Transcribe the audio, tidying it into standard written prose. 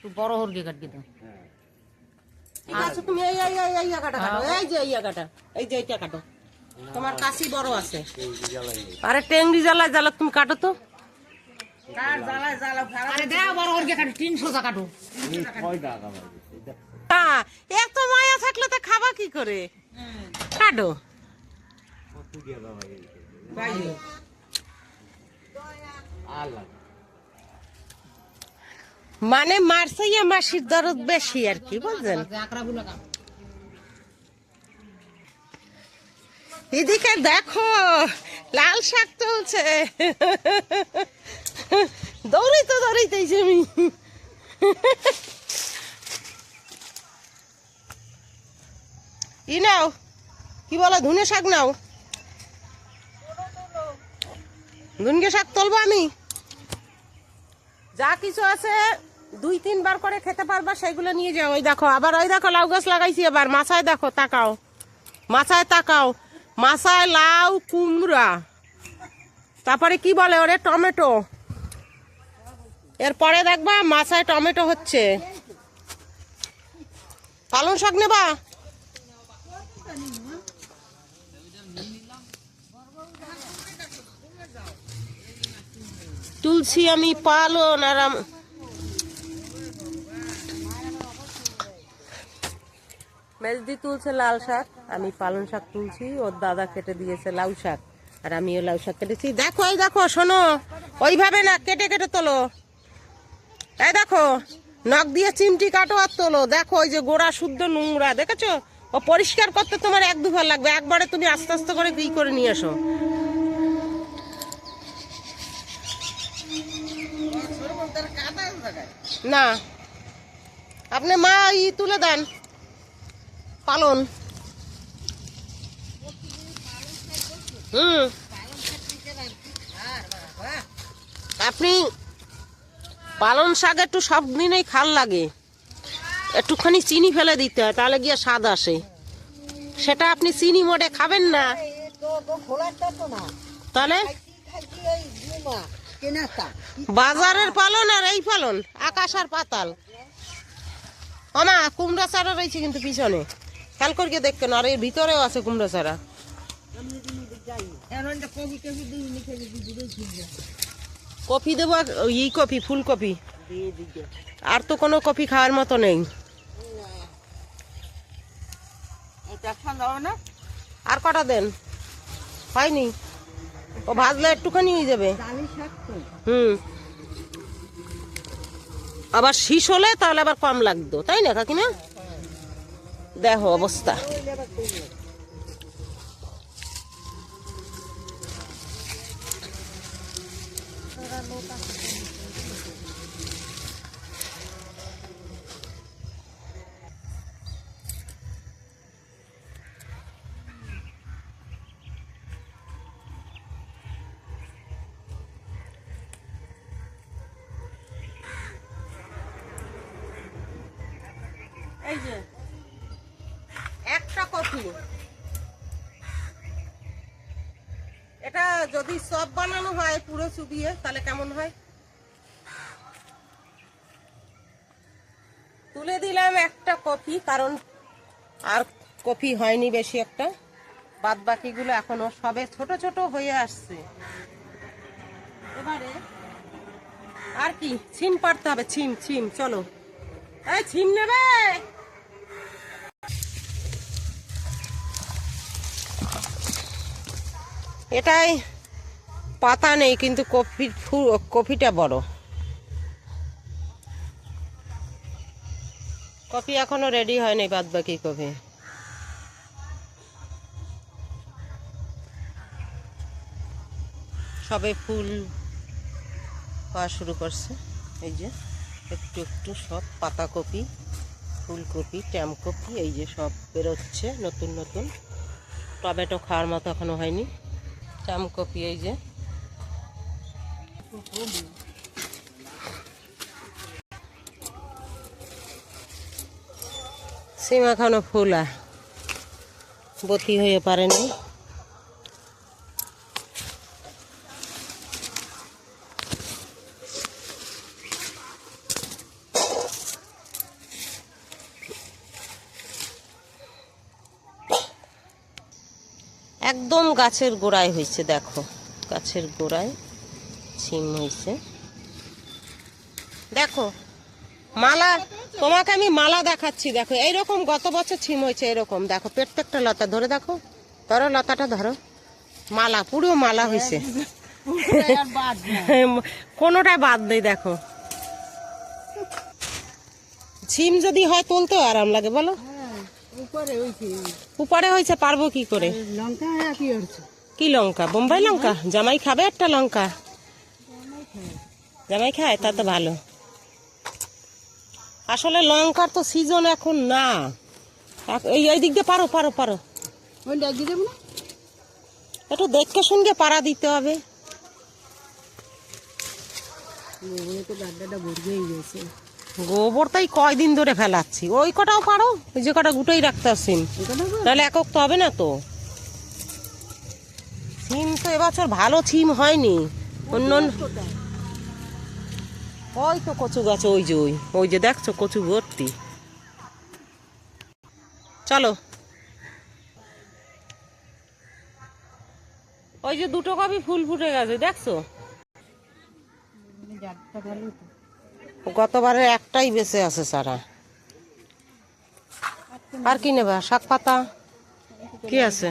একটু বড় হরগে কাটবি তো। ঠিক আছে, তুমি এই এই এই এই জায়গাটা কাটো, এই যে এই জায়গাটা, এই যে এইটা কাটো, তোমার কাশি বড় আছে। আরে টেংরি জ্বালায় জ্বালা তুমি কাটো তো। আরে দাও বড় হরগে কাটো, 300 টাকা কাটো। এত মায়া থাকলে তো খাবা কি করে? কাটো মানে মারসাইয়া মাসির দরদ বেশি আর কি, বুঝছেন? এদিকে দেখো লাল শাক তুলছে, দৌড়াইতেছি আমি। ই নাও, কি বলো, ধুনে শাক নাও। ধুনগে শাক তুলবো আমি। যা কিছু আছে 2-3 বার করে খেতে পারবা সেগুলো নিয়ে যাও। ওই দেখো আবার, ওই দেখো লাউ গাছ লাগাইছি এবার। মাছায় দেখো, তাকাও মাছায়, তাকাও মাছায় লাউ, কুমড়া, তারপরে কি বলে ওরে, টমেটো। এরপরে দেখবা মাছায় টমেটো হচ্ছে। পালং শাক নেবা? তুলছি আমি পালন, আর মেজদি তুলছে লাল শাক, আমি পালং শাক তুলছি। ওর দাদা কেটে দিয়েছে লাউ শাক, আর আমিও লাউ শাক কেটেছি। দেখো এই দেখো, শোনো, ওইভাবে না, কেটে কেটে তোলো। এই দেখো, নখ দিয়ে চিমটি কাটো আর তোলো। দেখো ওই যে গোড়া শুদ্ধ নোংরা, দেখেছো? ও পরিষ্কার করতে তোমার 1-2 বার লাগবে, একবারে তুমি আস্তে আস্তে করে কি করে নিয়ে আসো। না, আপনি মা ই তুলে দেন পালন। আপনি পালন শাক একটু সব দিনেই খাল লাগে, একটুখানি চিনি ফেলে দিতে হয়, তাহলে গিয়ে স্বাদ আসে। সেটা আপনি চিনি মোটে খাবেন না, তাহলে বাজারের পালন আর এই পালন আকাশ আর পাতাল। আমা কুমড়া চারা রয়েছে কিন্তু পিছনে, খেয়াল করিয়ে দেখবেন। আর এর ভিতরেও আছে কুমড়া চারা। কপি দেবো, ই কপি, ফুলকপি, আর তো কোনো কপি খাওয়ার মতো নেই। আর কটা দেন, হয়নি? ও ভাজলে একটুখানি হয়ে যাবে। আবার শীষ হলে তাহলে আবার কম লাগতো, তাই না কাকিমা? দেখো অবস্থা। এই যে একটা কফি, এটা যদি সব বানানো হয় পুরো চুবিয়ে, তাহলে কেমন হয়? তুলে দিলাম একটা কফি, কারণ আর কফি হয়নি বেশি একটা, বাদ বাকিগুলো এখনো সবে ছোট ছোট হয়ে আসছে। এবারে আর কি ছিম পারতে হবে, ছিম ছিম। চলো, এই ছিম নেবে? এটাই পাতা নেই, কিন্তু কফিটা বড়। কফি এখনো রেডি হয়নি, বাদ বাকি কফি। সবে ফুল পাওয়া শুরু করছে। এই যে একটু একটু সব পাতাকপি, ফুলকপি, ট্যামকপি, এই যে সব বেরোচ্ছে নতুন নতুন। টমেটো খাওয়ার মতো এখনো হয়নি। ট্যামকপি এই যে, সিম এখনো ফুলা বতি হয়ে পারেনি। একদম গাছের গোড়ায় হয়েছে, দেখো গাছের গোড়ায় ছিম হয়েছে। দেখো মালা, তোমাকে আমি মালা দেখাচ্ছি, দেখো এইরকম গত বছর ছিম হয়েছে এরকম, দেখো প্রত্যেকটা লতা ধরে দেখো, ধরো লতাটা ধরো, মালা পুরো মালা হয়েছে, কোনোটা বাদ নেই। দেখো ছিম যদি হয় তুলতেও আরাম লাগে বলো। উপরে হয়েছে, পারবো কি করে। কি লঙ্কা? বোম্বাই লঙ্কা? জামাই খাবে একটা লঙ্কা? জামাই খায়, তা তো ভালো। আসলে লঙ্কার তো সিজন এখন না। এই দিক দিয়ে পারো পারো পারো, একটু দেখে শুনকে পাড়া দিতে হবে। গোবরটাই কয়দিন ধরে ফেলাচ্ছি, ওই কটাও পারো, ওই যে কটা গুটোই রাখতে আসিন, তাহলে একক তো হবে না তো। সিম তো এবছর ভালো সিম হয়নি, অন্য ওই তো কচু গাছ, ওই যে ওই যে দেখছো কচু ভর্তি। চলো, ওই যে দুটো কপি ফুল ফুটে গেছে দেখছো, গতবারে একটাই বেঁচে আছে সারা। আর কি নেবা? শাক পাতা কি আছে?